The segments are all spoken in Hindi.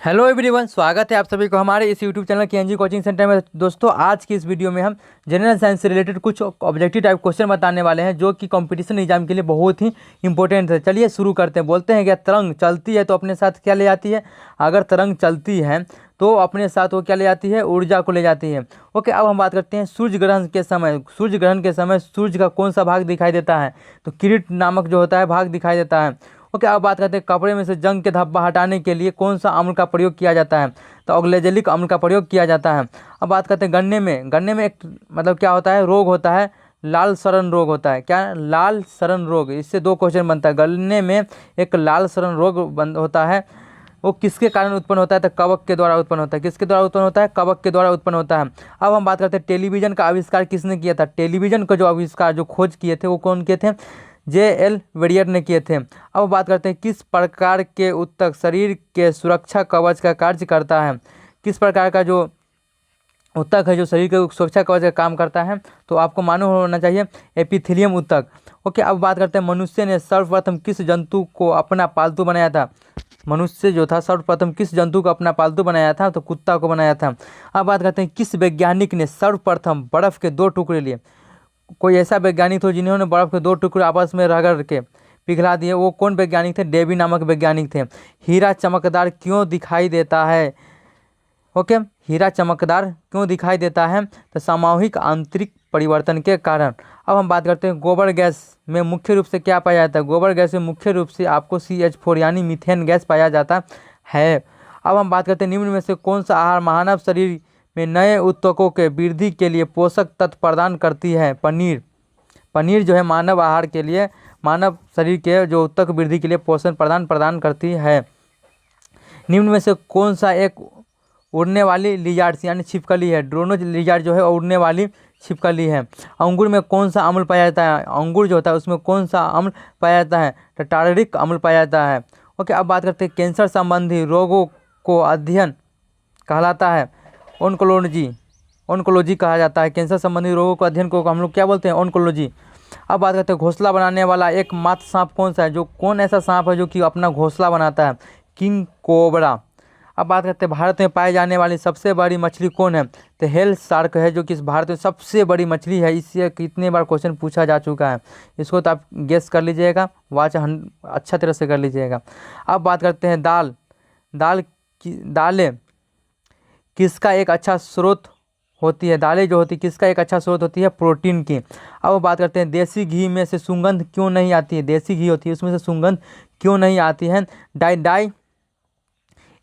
हेलो एवरीवन, स्वागत है आप सभी को हमारे इस यूट्यूब चैनल के एनजी कोचिंग सेंटर में। दोस्तों, आज की इस वीडियो में हम जनरल साइंस से रिलेटेड कुछ ऑब्जेक्टिव टाइप क्वेश्चन बताने वाले हैं जो कि कंपटीशन एग्जाम के लिए बहुत ही इंपॉर्टेंट है। चलिए शुरू करते हैं। बोलते हैं कि तरंग चलती है तो अपने साथ क्या ले जाती है? अगर तरंग चलती है तो अपने साथ वो क्या ले जाती है? ऊर्जा को ले जाती है। ओके, अब हम बात करते हैं सूर्य ग्रहण के समय। सूर्य ग्रहण के समय सूर्य का कौन सा भाग दिखाई देता है? तो किरीट नामक जो होता है भाग दिखाई देता है। ओके, अब बात करते हैं कपड़े में से जंग के धब्बा हटाने के लिए कौन सा अम्ल का प्रयोग किया जाता है? तो ऑक्जेलिक अम्ल का प्रयोग किया जाता है। अब बात करते हैं गन्ने में एक मतलब क्या होता है? रोग होता है, लाल सड़न रोग होता है। क्या? लाल सड़न रोग। इससे दो क्वेश्चन बनता है। गन्ने में एक लाल सड़न रोग होता है, वो किसके कारण उत्पन्न होता है? तो कवक के द्वारा उत्पन्न होता है। किसके द्वारा उत्पन्न होता है? कवक के द्वारा उत्पन्न होता है। अब हम बात करते हैं टेलीविजन का आविष्कार किसने किया था? टेलीविजन का जो आविष्कार, जो खोज किए थे, वो कौन किए थे? J.L. वेरियर ने किए थे। अब बात करते हैं किस प्रकार के ऊतक शरीर के सुरक्षा कवच का कार्य करता है? किस प्रकार का जो ऊतक है जो शरीर के सुरक्षा कवच का काम करता है? तो आपको मालूम होना चाहिए, एपिथेलियम ऊतक। ओके, अब बात करते हैं मनुष्य ने सर्वप्रथम किस जंतु को अपना पालतू बनाया था? मनुष्य जो था सर्वप्रथम किस जंतु को अपना पालतू बनाया था? तो कुत्ता को बनाया था। अब बात करते हैं किस वैज्ञानिक ने सर्वप्रथम बर्फ के दो टुकड़े लिए? कोई ऐसा वैज्ञानिक थे जिन्होंने बर्फ के दो टुकड़े आपस में रगड़ के पिघला दिए। वो कौन वैज्ञानिक थे? डेवी नामक वैज्ञानिक थे। हीरा चमकदार क्यों दिखाई देता है? ओके, हीरा चमकदार क्यों दिखाई देता है? तो सामूहिक आंतरिक परिवर्तन के कारण। अब हम बात करते हैं गोबर गैस में मुख्य रूप से क्या पाया जाता है? गोबर गैस में मुख्य रूप से आपको CH4 यानी मीथेन गैस पाया जाता है। अब हम बात करते हैं निम्न में से कौन सा आहार मानव शरीर में नए ऊतकों के वृद्धि के लिए पोषक तत्व प्रदान करती है? पनीर जो है मानव आहार के लिए, मानव शरीर के जो ऊतक वृद्धि के लिए पोषण प्रदान करती है। निम्न में से कौन सा एक उड़ने वाली लिजार्ड यानी छिपकली है? ड्रोनोज लिजार्ड जो है उड़ने वाली छिपकली है। अंगूर में कौन सा अम्ल पाया जाता है? अंगूर जो होता है उसमें कौन सा अम्ल पाया जाता है? तो टार्टरिक अम्ल पाया जाता है। ओके, अब बात करते हैं कैंसर संबंधी रोगों को अध्ययन कहलाता है ऑन्कोलॉजी कहा जाता है। कैंसर संबंधी रोगों को अध्ययन को हम लोग क्या बोलते हैं? ऑन्कोलॉजी। अब बात करते हैं घोंसला बनाने वाला एकमात्र सांप कौन सा है? कौन ऐसा सांप है जो कि अपना घोंसला बनाता है? King cobra. अब बात करते हैं भारत में पाई जाने वाली सबसे बड़ी मछली कौन है? तो हेल शार्क है, जो कि इस भारत में सबसे बड़ी मछली है। इससे कितने बार क्वेश्चन पूछा जा चुका है, इसको तो आप गेस कर लीजिएगा, वाच अच्छा तरह से कर लीजिएगा। अब बात करते हैं दालें किसका एक अच्छा स्रोत होती है? दालें जो होती है किसका एक अच्छा स्रोत होती है? प्रोटीन की। अब बात करते हैं देसी घी में से सुगंध क्यों नहीं आती है? देसी घी होती है उसमें से सुगंध क्यों नहीं आती है? डाई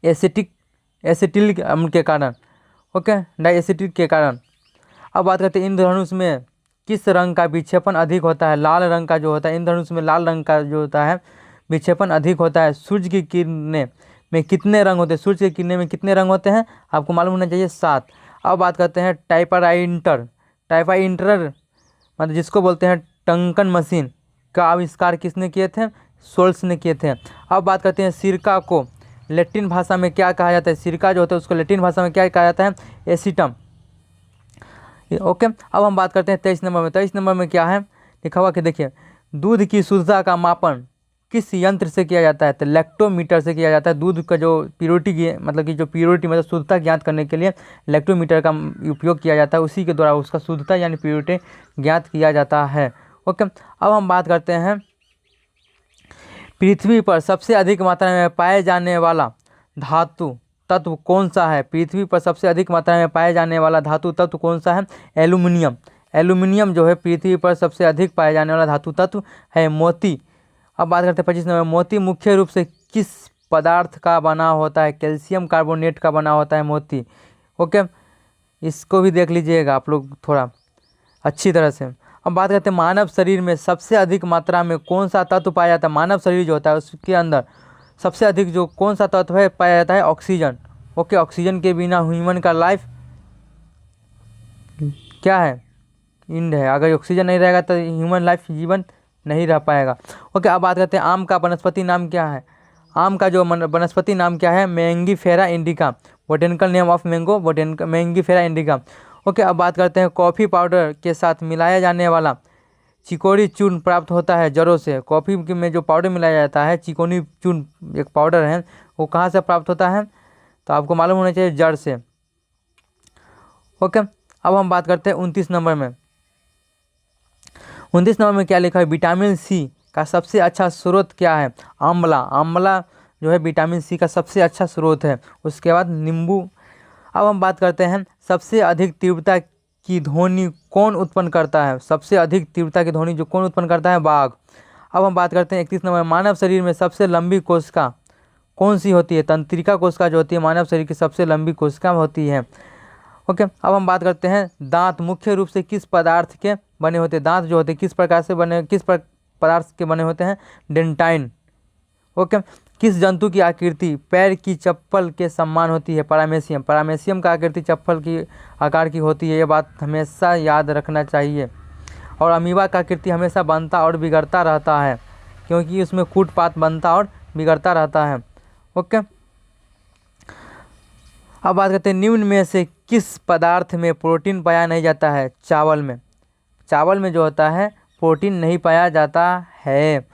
एसिटिक अम्ल के कारण। ओके, डाई एसिटिक के कारण। अब बात करते हैं इंद्रधनुष में किस रंग का विक्षेपण अधिक होता है? लाल रंग का जो होता है इंद्रधनुष में, लाल रंग का जो होता है विक्षेपण अधिक होता है। सूर्य की किरणें में कितने रंग होते हैं? सूर्य की किरणें में कितने रंग होते हैं? आपको मालूम होना चाहिए, 7। अब बात करते हैं टाइपराइटर मतलब जिसको बोलते हैं टंकन मशीन का आविष्कार किसने किए थे? सोल्स ने किए थे। अब बात करते हैं सिरका को लैटिन भाषा में क्या कहा जाता है? सिरका जो होता है उसको लैटिन भाषा में क्या कहा जाता है? एसिटम। ओके, अब हम बात करते हैं 23 नंबर में। 23 नंबर में क्या है लिखा हुआ कि देखिए, दूध की शुद्धता का मापन किस यंत्र से किया जाता है? तो लैक्टोमीटर से किया जाता है। दूध का जो प्योरिटी मतलब शुद्धता ज्ञात करने के लिए लैक्टोमीटर का उपयोग किया जाता है। उसी के द्वारा उसका शुद्धता यानी प्योरिटी ज्ञात किया जाता है। ओके, अब हम बात करते हैं पृथ्वी पर सबसे अधिक मात्रा में पाए जाने वाला धातु तत्व कौन सा है? पृथ्वी पर सबसे अधिक मात्रा में पाए जाने वाला धातु तत्व कौन सा है? एल्यूमिनियम। एल्यूमिनियम जो है पृथ्वी पर सबसे अधिक पाए जाने वाला धातु तत्व है। मोती। अब बात करते हैं 25 नंबर। मोती मुख्य रूप से किस पदार्थ का बना होता है? कैल्शियम कार्बोनेट का बना होता है मोती। ओके, इसको भी देख लीजिएगा आप लोग थोड़ा अच्छी तरह से। अब बात करते हैं मानव शरीर में सबसे अधिक मात्रा में कौन सा तत्व पाया जाता है? मानव शरीर जो होता है उसके अंदर सबसे अधिक जो कौन सा तत्व है पाया जाता है? ऑक्सीजन। ओके, ऑक्सीजन के बिना ह्यूमन का लाइफ क्या है? इंड है। अगर ऑक्सीजन नहीं रहेगा तो ह्यूमन लाइफ जीवन नहीं रह पाएगा। ओके, अब बात करते हैं आम का वनस्पति नाम क्या है? आम का जो वनस्पति नाम क्या है? Mangifera indica. Botanical name of mango Mangifera indica. Okay, अब बात करते हैं कॉफ़ी पाउडर के साथ मिलाया जाने वाला चिकोरी चूर्ण प्राप्त होता है जड़ों से। कॉफ़ी में जो पाउडर मिलाया जाता है चिकोनी चूर्ण एक पाउडर है, वो कहाँ से प्राप्त होता है? तो आपको मालूम होना चाहिए जड़ से। ओके, अब हम बात करते हैं 29 नंबर में। 29 नंबर में क्या लिखा है, विटामिन सी का सबसे अच्छा स्रोत क्या है? आंवला। आंवला जो है विटामिन सी का सबसे अच्छा स्रोत है। उसके बाद नींबू। अब हम बात करते हैं सबसे अधिक तीव्रता की ध्वनि कौन उत्पन्न करता है? सबसे अधिक तीव्रता की ध्वनि जो कौन उत्पन्न करता है? बाघ। अब हम बात करते हैं 31 नंबर, मानव शरीर में सबसे लंबी कोशिका कौन सी होती है? तंत्रिका कोशिका जो होती है मानव शरीर की सबसे लंबी कोशिका होती है। ओके, अब हम बात करते हैं दांत मुख्य रूप से किस पदार्थ के बने होते हैं? दांत जो होते हैं किस प्रकार से बने, पदार्थ के बने होते हैं? डेंटाइन। ओके, किस जंतु की आकृति पैर की चप्पल के समान होती है? पैरामेशियम। पैरामेशियम का आकृति चप्पल की आकार की होती है, ये बात हमेशा याद रखना चाहिए। और अमीबा का आकृति हमेशा बनता और बिगड़ता रहता है, क्योंकि उसमें कूट पात बनता और बिगड़ता रहता है। ओके, अब बात करते हैं निम्न में से किस पदार्थ में प्रोटीन पाया नहीं जाता है? चावल में। चावल में जो होता है प्रोटीन नहीं पाया जाता है।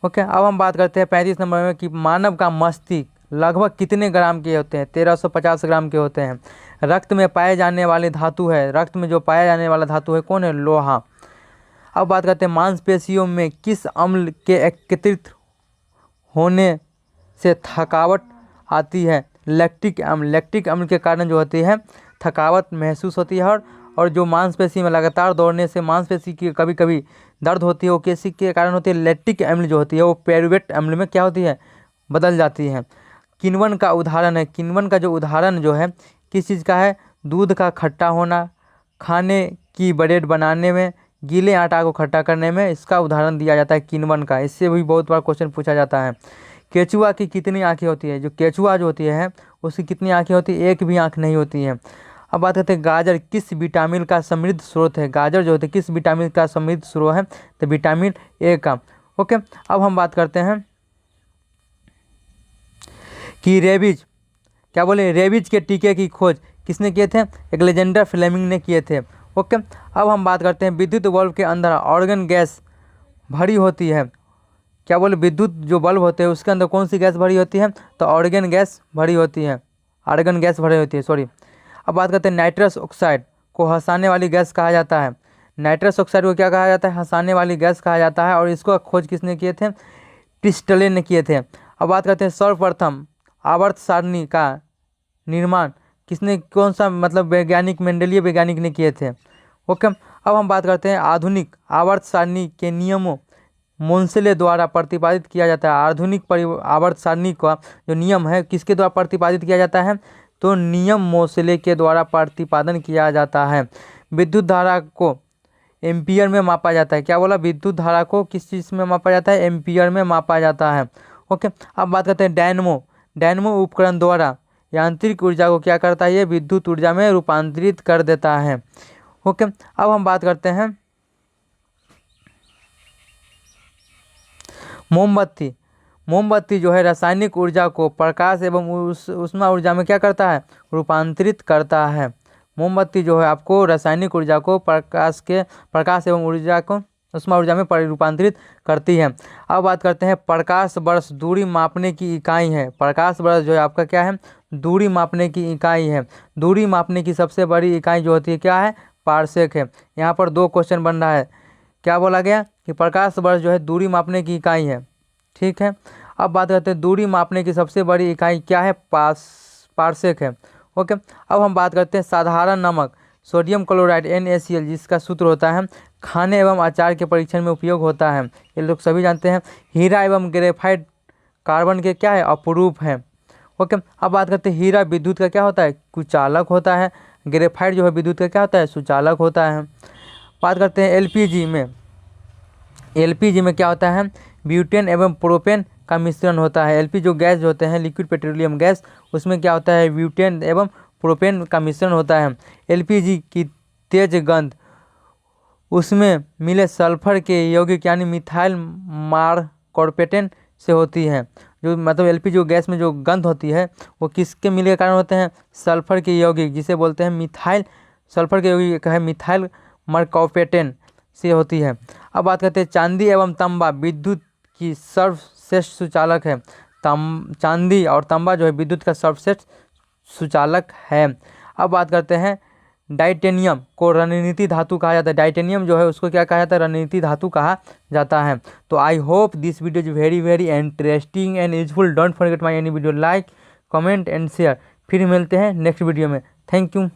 ओके, अब हम बात करते हैं 35 नंबर में कि मानव का मस्तिष्क लगभग कितने ग्राम के होते हैं? 1350 ग्राम के होते हैं। रक्त में पाए जाने वाले धातु है, रक्त में जो पाया जाने वाला धातु है कौन है? लोहा। अब बात करते हैं मांसपेशियों में किस अम्ल के एकत्रित होने से थकावट आती है? लैक्टिक अम्ल। लैक्टिक अम्ल के कारण जो होती है थकावट महसूस होती है, और जो मांसपेशी में लगातार दौड़ने से मांसपेशी की कभी कभी दर्द होती है वो किसी के कारण होती है? लैक्टिक अम्ल जो होती है वो पायरुवेट अम्ल में क्या होती है? बदल जाती है। किण्वन का उदाहरण है, किण्वन का जो उदाहरण जो है किस चीज़ का है? दूध का खट्टा होना, खाने की ब्रेड बनाने में, गीले आटा को खट्टा करने में इसका उदाहरण दिया जाता है किण्वन का। इससे भी बहुत बार क्वेश्चन पूछा जाता है। केचुआ की कितनी आँखें होती है? जो केचुआ जो होती है उसकी कितनी आँखें होती है? एक भी आँख नहीं होती है। अब बात करते हैं गाजर किस विटामिन का समृद्ध स्रोत है? गाजर जो होते हैं किस विटामिन का समृद्ध स्रोत है? तो विटामिन ए का। ओके, अब हम बात करते हैं कि रेबीज, क्या बोले, रेबीज के टीके की खोज किसने किए थे? अलेक्जेंडर फ्लेमिंग ने किए थे। ओके, अब हम बात करते हैं विद्युत बल्ब के अंदर ऑर्गन गैस भरी होती है। क्या बोले, विद्युत जो बल्ब होते हैं उसके अंदर कौन सी गैस भरी होती है? तो ऑर्गन गैस भरी होती है, आर्गन गैस भरी होती है, सॉरी। अब बात करते हैं नाइट्रस ऑक्साइड को हंसाने वाली गैस कहा जाता है। नाइट्रस ऑक्साइड को क्या कहा जाता है? हंसाने वाली गैस कहा जाता है। और इसको खोज किसने किए थे? प्रिस्टले ने किए थे। अब बात करते हैं सर्वप्रथम आवर्त सारणी का निर्माण किसने, कौन सा मतलब वैज्ञानिक, मेंडलीय वैज्ञानिक ने किए थे। ओके, अब हम बात करते हैं आधुनिक आवर्त सारणी के नियमों मोंसेले द्वारा प्रतिपादित किया जाता है। आधुनिक आवर्त सारणी का जो नियम है किसके द्वारा प्रतिपादित किया जाता है? तो नियम मोंसेले के द्वारा प्रतिपादन किया जाता है। विद्युत धारा को एम्पियर में मापा जाता है। क्या बोला? विद्युत धारा को किस चीज़ में मापा जाता है? एम्पियर में मापा जाता है। ओके, अब बात करते हैं डायनमो। डायनमो उपकरण द्वारा यांत्रिक ऊर्जा को क्या करता है? ये विद्युत ऊर्जा में रूपांतरित कर देता है। ओके, अब हम बात करते हैं मोमबत्ती। मोमबत्ती जो है रासायनिक ऊर्जा को प्रकाश एवं ऊष्मा ऊर्जा में क्या करता है? रूपांतरित करता है। मोमबत्ती जो है आपको रासायनिक ऊर्जा को प्रकाश एवं ऊर्जा को ऊष्मा ऊर्जा में रूपांतरित करती है। अब बात करते हैं प्रकाश वर्ष दूरी मापने की इकाई है। प्रकाश वर्ष जो है आपका क्या है? दूरी मापने की इकाई है। दूरी मापने की सबसे बड़ी इकाई जो होती है क्या है? पारसेक है। यहाँ पर 2 क्वेश्चन बन रहा है। क्या बोला गया? कि प्रकाश वर्ष जो है दूरी मापने की इकाई है। ठीक है, अब बात करते हैं दूरी मापने की सबसे बड़ी इकाई क्या है? पारसेक है। ओके, अब हम बात करते हैं साधारण नमक सोडियम क्लोराइड NaCl जिसका सूत्र होता है खाने एवं अचार के परीक्षण में उपयोग होता है, ये लोग सभी जानते हैं। हीरा एवं ग्रेफाइट कार्बन के क्या है? अपरूप है। ओके, अब बात करते हैं हीरा विद्युत का क्या होता है? कुचालक होता है। ग्रेफाइट जो है विद्युत का क्या होता है? सुचालक होता है। बात करते हैं एलपीजी में क्या होता है? ब्यूटेन एवं प्रोपेन का मिश्रण होता है। एलपीजी जो गैस जो होते हैं लिक्विड पेट्रोलियम गैस, उसमें क्या होता है? ब्यूटेन एवं प्रोपेन का मिश्रण होता है। एलपीजी की तेज गंध उसमें मिले सल्फर के यौगिक यानी मिथाइल मारकॉर्पेटेन से होती है। जो मतलब एलपीजी जो गैस में जो गंध होती है वो किसके मिलने के कारण होते हैं? सल्फर के यौगिक, जिसे बोलते हैं मिथाइल, सल्फर के यौगिक है मिथाइल मारकॉर्पेटेन से होती है। अब बात करते हैं चांदी एवं तांबा विद्युत की सर्वश्रेष्ठ सुचालक है। चांदी और तांबा जो है विद्युत का सर्वश्रेष्ठ सुचालक है। अब बात करते हैं टाइटेनियम को रणनीति धातु कहा जाता है। टाइटेनियम जो है उसको क्या कहा जाता है? रणनीति धातु कहा जाता है। तो I hope this video is very very interesting and useful. Don't forget my any video, like comment and share. फिर मिलते हैं नेक्स्ट वीडियो में। Thank you.